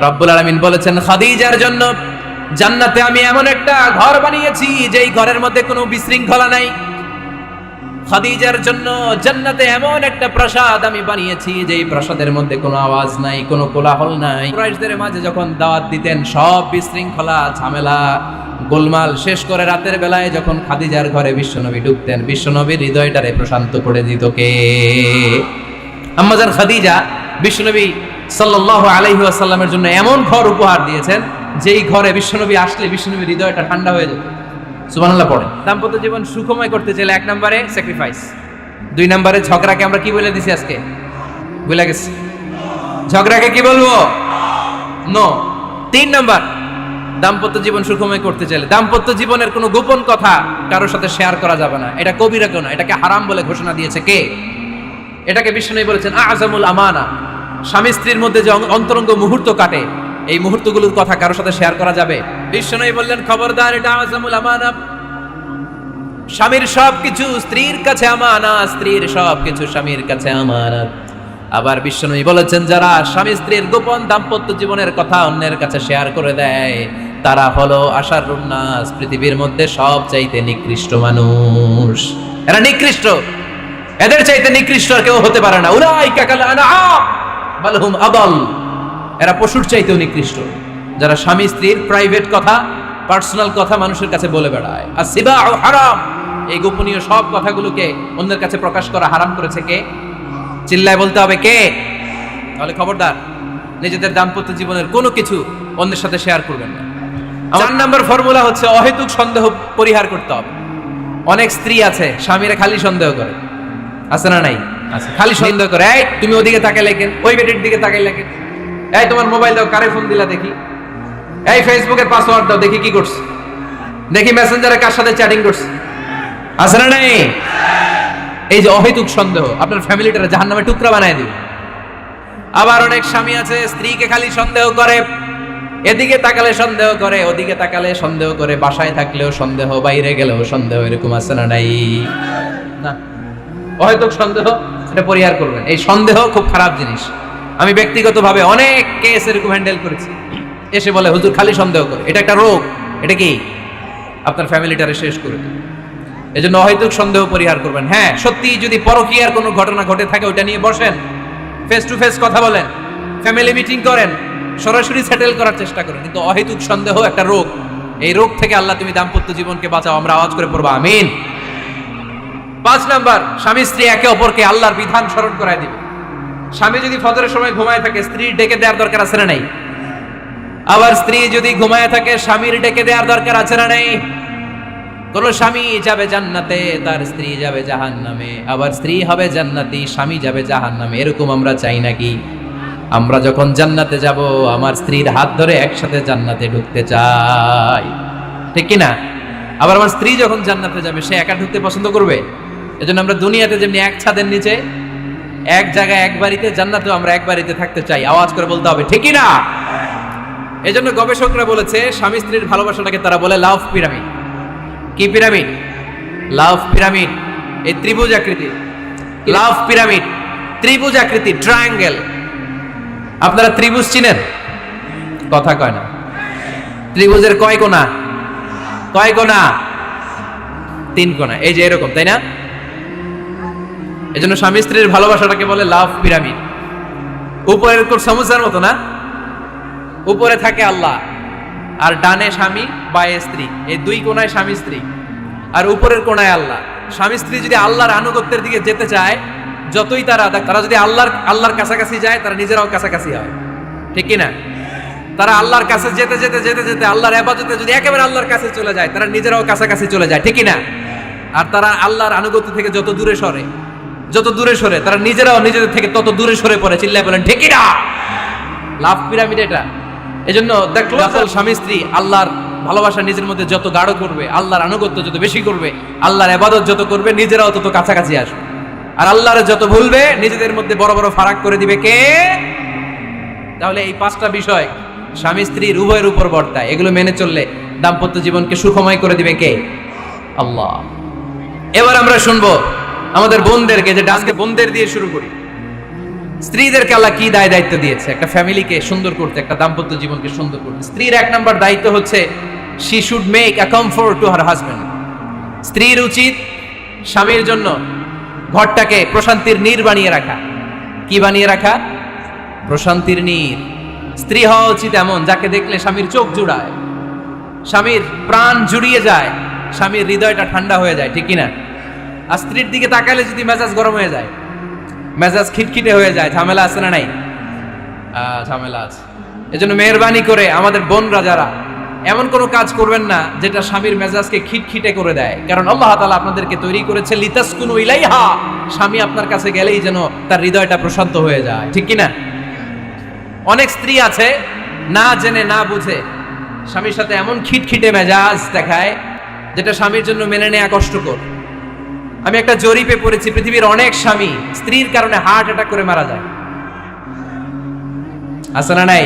রব্বুল আলামিন বলেছেন খাদিজার জন্য জান্নাতে আমি এমন একটা ঘর বানিয়েছি যেই ঘরের মধ্যে কোনো বিশৃঙ্খলা নাই। খাদিজার জন্য জান্নাতে এমন একটা প্রাসাদ আমি বানিয়েছি যেই প্রাসাদের মধ্যে কোনো আওয়াজ নাই, কোনো কোলাহল নাই। কুরাইশদের মাঝে যখন দাওয়াত দিতেন সব বিশৃঙ্খলা ঝামেলা গোলমাল শেষ করে রাতের বেলায় যখন খাদিজার ঘরে বিশ্বনবী ঢুকতেন, বিশ্বনবীর হৃদয়টারে প্রশান্ত করে দিত কে? আম্মাজান খাদিজা বিশ্বনবী সাল্লাল্লাহু আলাইহি ওয়াসাল্লামের জন্য এমন ঘর উপহার দিয়েছেন যেই ঘরে বিশ্বনবী আসলে বিশ্বনবীর হৃদয়টা ঠান্ডা হয়ে যেত। সুবহানাল্লাহ পড়েন। দাম্পত্য জীবন সুখময় করতে চাইলে 1 নম্বরে স্যাক্রিফাইস, 2 নম্বরে ঝগড়াকে আমরা কি বলে দিছি আজকে? ভুলে গেছি। ঝগড়াকে কি বলবো? নো। 3 নম্বর, দাম্পত্য জীবন সুখময় করতে চাইলে দাম্পত্য জীবনের কোনো গোপন কথা কারোর সাথে শেয়ার করা যাবে না। এটা কবিরা গুনাহ, এটাকে হারাম বলে ঘোষণা দিয়েছে কে? এটাকে বিশ্বনবী বলেছেন আযমুল আমানা। স্বামী স্ত্রীর মধ্যে যে অন্তরঙ্গ মুহূর্ত কাটে, এই মুহূর্তগুলোর কথা কারোর সাথে শেয়ার করা যাবে? বিশ্বনবী বললেন খবরদার, এটা আযমুল আমানা। স্বামীর সবকিছু স্ত্রীর কাছে আমানত, স্ত্রীর সবকিছু স্বামীর কাছে আমানত। আবার বিশ্বনবী বলেছেন যারা স্বামী স্ত্রীর গোপন দাম্পত্য জীবনের কথা অন্যের কাছে শেয়ার করে দেয় তারা হলো আশারুন নাস, পৃথিবীর মধ্যে সবচাইতে নিকৃষ্ট মানুষ। এরা নিকৃষ্ট, এদের চাইতে নিকৃষ্ট আর কেউ হতে পারে না। উলাইকা কাল আনআম বাল হুম আদাল। এরা পশুর চাইতেও নিকৃষ্ট, যারা স্বামী স্ত্রীর প্রাইভেট কথা, পার্সোনাল কথা মানুষের কাছে বলে বেড়ায়। আর সিবাউ হারাম, এই গোপনীয় সব কথাগুলোকে অন্যের কাছে প্রকাশ করা হারাম করেছে কে? চিল্লায় বলতে হবে কে? তাহলে খবরদার, নিজেদের দাম্পত্য জীবনের কোনো কিছু অন্যের সাথে শেয়ার করবেন না। 4 নম্বর ফর্মুলা হচ্ছে অহেতুক সন্দেহ পরিহার করতে হবে। অনেক স্ত্রী আছে স্বামীরা খালি সন্দেহ করে, আছে না নাই? আছে, খালি সন্দেহ করে। এই তুমি ওদিকে তাকাইলে কেন? ওই বেটির দিকে তাকাইলে কেন? এই তোমার মোবাইল দাও, কারে ফোন দিলা দেখি। এই ফেসবুকের পাসওয়ার্ড দাও দেখি কি করছে, দেখি মেসেঞ্জারে কার সাথে চ্যাটিং করছে, আছে না নাই? এই যে অহেতুক সন্দেহ আপনার ফ্যামিলিটারে জাহান্নামে টুকরা বানায় দিবে। আবার অনেক স্বামী আছে স্ত্রীকে খালি সন্দেহ করে, এদিকে তাকালে সন্দেহ করে, ওদিকে তাকালে সন্দেহ করে, বাসায় থাকলেও সন্দেহ, বাইরে গেলেও সন্দেহ। এরকম আছে না নাই? না, অহেতুক সন্দেহ এটা পরিহার করবেন। এই সন্দেহ খুব খারাপ জিনিস। আমি ব্যক্তিগতভাবে অনেক কেস এরকম হ্যান্ডেল করেছি। এসে বলে হুজুর খালি সন্দেহ করে, এটা একটা রোগ। এটা কি? আপনার ফ্যামিলিটারে শেষ করে দেবে। এজন্য অহেতুক সন্দেহ পরিহার করবেন। হ্যাঁ, সত্যি যদি পরকীয়ার কোনো ঘটনা ঘটে থাকে ওটা নিয়ে বসেন, ফেস টু ফেস কথা বলেন, ফ্যামিলি মিটিং করেন, সরাসরি সেটেল করার চেষ্টা করেন। কিন্তু অহেতুক সন্দেহ একটা রোগ। এই রোগ থেকে আল্লাহ তুমি দাম্পত্য জীবনকে বাঁচাও, আমরা আওয়াজ করে পড়বো আমিন। 5 নাম্বার, স্বামী স্ত্রী একে অপরকে আল্লাহর বিধান স্মরণ করায় দিবে। স্বামী যদি ফজরের সময় ঘুমায় থাকে স্ত্রীর ডেকে দেওয়ার দরকার আছে না নাই? আবার স্ত্রী যদি ঘুমায় থাকে স্বামীর ডেকে দেওয়ার দরকার আছে না নাই? কোন স্বামী যাবে জান্নাতে, তার স্ত্রী যাবে জাহান্নামে। আবার স্ত্রী হবে জান্নাতি, স্বামী যাবে জাহান্নামে। এরকম আমরা চাই নাকি? আমরা যখন জান্নাতে যাব আমার স্ত্রীর হাত ধরে একসাথে জান্নাতে ঢুকতে চাই, ঠিক কি না? আবার আমার স্ত্রী যখন জান্নাতে যাবে সে একা ঢুকতে পছন্দ করবে? এজন্য আমরা দুনিয়াতে যেমনি এক ছাদের নিচে এক জায়গায় এক বাড়িতে, জান্নাতেও আমরা এক বাড়িতে থাকতে চাই। আওয়াজ করে বলতে হবে ঠিক কি না? এজন্য গবেষকরা বলেছে স্বামী স্ত্রীর ভালোবাসাটাকে তারা বলে লাভ পিরামিড। কি পিরামিড? লাভ পিরামিড। এই ত্রিভুজ আকৃতি লাভ পিরামিড, ত্রিভুজ আকৃতি, ট্রায়াঙ্গেল। আপনারা ত্রিভুজ চিনেন? কথা কয় না। ত্রিভুজের কয় কোণা? কয় কোণা? 3 কোণা। এই যে এরকম, তাই না? এজন্য স্বামী স্ত্রীর ভালোবাসাটাকে বলে লাভ পিরামিড। উপরের কোণ সমুচার মতো না, উপরে থাকে আল্লাহ আর ডানে স্বামী বায়ে স্ত্রী, এই 2 কোণায় স্বামী স্ত্রী, আর উপরের কোণায় আল্লাহ। স্বামী স্ত্রী যদি আল্লাহর আনুগত্যের দিকে যেতে চায়, যতই তারা যদি আল্লাহর কাছাকাছি যায় তারা নিজেরাও কাছাকাছি হয়, ঠিক কি না? তারা আল্লাহর কাছে যেতে যেতে যেতে যেতে আল্লাহর ইবাদতে যদি একেবারে আল্লাহর কাছে চলে যায় তারা নিজেরাও কাছাকাছি চলে যায়, ঠিক কি না? আর তারা আল্লাহর আনুগত্য থেকে যত দূরে সরে তারা নিজেরাও নিজেদের থেকে তত দূরে সরে পড়ে। চিল্লায় বলেন ঠিক কি না? লাভ পিরামিড এটা। এজন্য দেখলো স্বামী স্ত্রী আল্লাহর ভালোবাসা নিজের মধ্যে যত গাঢ় করবে, আল্লাহর আনুগত্য যত বেশি করবে, আল্লাহর ইবাদত যত করবে, নিজেরাও তত কাছাকাছি আসবে। আর আল্লাহর যত ভুলবে নিজেদের মধ্যে বড় বড় ফারাক করে দিবে কে? তাহলে এই 5টা বিষয় স্বামী স্ত্রীর উভয়ের উপর বর্তায়। এগুলো মেনে চললে দাম্পত্য জীবনকে সুখময় করে দিবে কে? আল্লাহ। এবার আমরা শুনবো আমাদের বোনদেরকে, যে আজকে বোনদের দিয়ে শুরু করি। স্ত্রীদেরকে আল্লাহ কি দায়িত্ব দিয়েছে? একটা ফ্যামিলিকে সুন্দর করতে, একটা দাম্পত্য জীবনকে সুন্দর করতে। স্ত্রীর 1 নম্বর দায়িত্ব হচ্ছে she should make a comfort to her husband. স্ত্রীর উচিত স্বামীর জন্য ঘরটাকে প্রশান্তির নীড় বানিয়ে রাখা। কি বানিয়ে রাখা? প্রশান্তির নীড়। স্ত্রী হওয়া উচিত এমন যাকে দেখলে স্বামীর চোখ জুড়ায়, স্বামীর প্রাণ জুড়িয়ে যায়, স্বামীর হৃদয়টা ঠান্ডা হয়ে যায়, ঠিক কিনা? আর স্ত্রীর দিকে তাকালে যদি মেজাজ গরম হয়ে যায়, মেজাজ খিটখিটে হয়ে যায়, ঝামেলা আছে না নাই? ঝামেলা আছে। এজন্য মেহরবানি করে আমাদের বোনরা যারা, এমন কোনো কাজ করবেন না যেটা স্বামীর মেজাজকে খিটখিটে করে দেয়, কারণ আল্লাহ তাআলা আপনাদেরকে তৈরি করেছে লিতাসকুনু ইলাইহা, স্বামী আপনার কাছে গেলেই যেন তার হৃদয়টা প্রশান্ত হয়ে যায়, ঠিক কিনা? অনেক স্ত্রী আছে না জেনে না বুঝে স্বামীর সাথে এমন খিটখিটে মেজাজ দেখায় যেটা স্বামীর জন্য মেনে নেওয়া কষ্টকর। আমি একটা জরিপে পড়েছি, পৃথিবীর অনেক স্বামী স্ত্রীর কারণে হার্ট অ্যাটাক করে মারা যায়। আছে না নাই?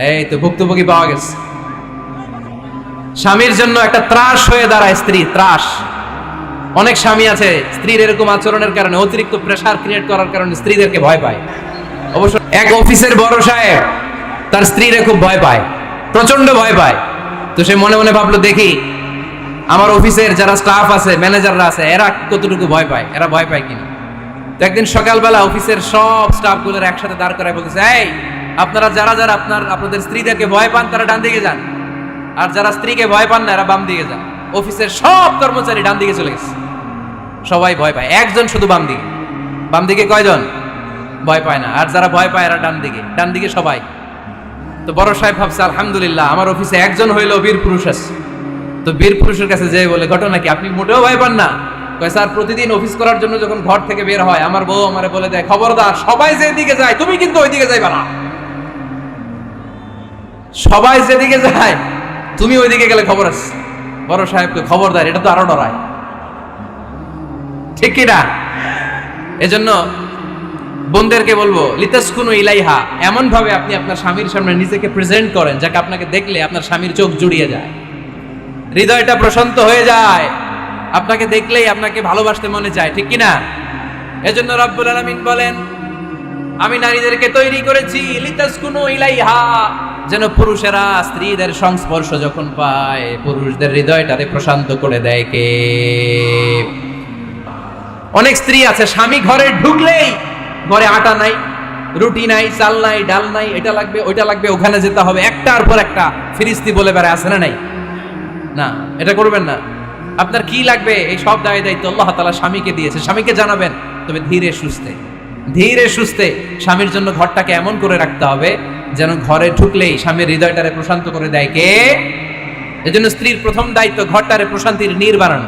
এই তো ভুক্তভোগী পাওয়া গেছে। স্বামীর জন্য একটা ত্রাস হয়ে দাঁড়ায় স্ত্রী, ত্রাস। অনেক স্বামী আছে স্ত্রীর এরকম আচরণের কারণে, অতিরিক্ত প্রেসার ক্রিয়েট করার কারণে স্ত্রীদেরকে ভয় পায়। অবশ্য এক অফিসের বড় সাহেব তার স্ত্রীরে খুব ভয় পায়, প্রচন্ড ভয় পায়। তো সে মনে মনে ভাবলো, দেখি আমার অফিসের যারা স্টাফ আছে, ম্যানেজাররা আছে, এরা কতটুকু ভয় পায়, এরা ভয় পায় কিনা। তো একদিন সকালবেলা অফিসের সব স্টাফগুলোর একসাথে দাঁড় করায় বলতেছে, এই আপনারা যারা যারা আপনাদের স্ত্রীদেরকে ভয় পান তারা ডান দিকে যান, আর যারা স্ত্রীকে ভয় পান না এরা বাম দিকে যান। অফিসের সব কর্মচারী ডান দিকে চলে গেছে, সবাই ভয় পায়, একজন শুধু বাম দিকে। বাম দিকে কয়জন? ভয় পায় না। আর যারা ভয় পায় এরা ডান দিকে, ডান দিকে সবাই। তো বড় সাহেব ভাবছে, আলহামদুলিল্লাহ আমার অফিসে একজন হইলো বীর পুরুষ আছে। তো বীর পুরুষের কাছে যেয়ে বলে, ঘটনা কি, আপনি মোটেও ভয় পান না? কয়, স্যার প্রতিদিন অফিস করার জন্য যখন ঘর থেকে বের হয় আমার বউ আমারে বলে দেয়, খবরদার সবাই যেদিকে যায় তুমি কিন্তু ওইদিকে যাইবা না, সবাই যেদিকে যায় তুমি ওইদিকে গেলে খবর আছে। বড় সাহেবকে খবরদার, এটা তো আরো ডরায়, ঠিক কিনা? এজন্য বোনদেরকে বলবো, লিতাসকুনু ইলাইহা, এমন ভাবে আপনি আপনার স্বামীর সামনে নিজেকে প্রেজেন্ট করেন যাকে আপনাকে দেখলে আপনার স্বামীর চোখ জুড়িয়ে যায়, হৃদয়টা প্রশান্ত হয়ে যায়, আপনাকে দেখলেই আপনাকে ভালোবাসতে মনে চায়, ঠিক কিনা? এজন্য রব্বুল আলামিন বলেন, আমি নারীদেরকে তৈরি করেছি লিতাসকুনু ইলাইহা, যেন পুরুষেরা স্ত্রীদের সংস্পর্শ যখন পায় পুরুষদের হৃদয়টাকে প্রশান্ত করে দেয়। কে? অনেক স্ত্রী আছে স্বামী ঘরে ঢুকলেই ঘরে আটা নাই, রুটি নাই, চাল নাই, ডাল নাই, এটা লাগবে ওইটা লাগবে, ওখানে যেতে হবে, একটার পর একটা ফিরিস্তি বলে বেড়ায়, আছে না নাই? না, এটা করবেন না। আপনার কি লাগবে এই সব দায়িত্ব আল্লাহ তাআলা স্বামীকে দিয়েছে, স্বামীকে জানাবেন। তবে ধীরে সুস্থে, ধীরে সুস্থে স্বামীর জন্য ঘরটাকে এমন করে রাখতে হবে যেন ঘরে ঢুকলেই স্বামীর হৃদয়টারে প্রশান্ত করে দেয়। কে? এজন্য স্ত্রীর প্রথম দায়িত্ব ঘরটারে প্রশান্তির নীড় বানানো।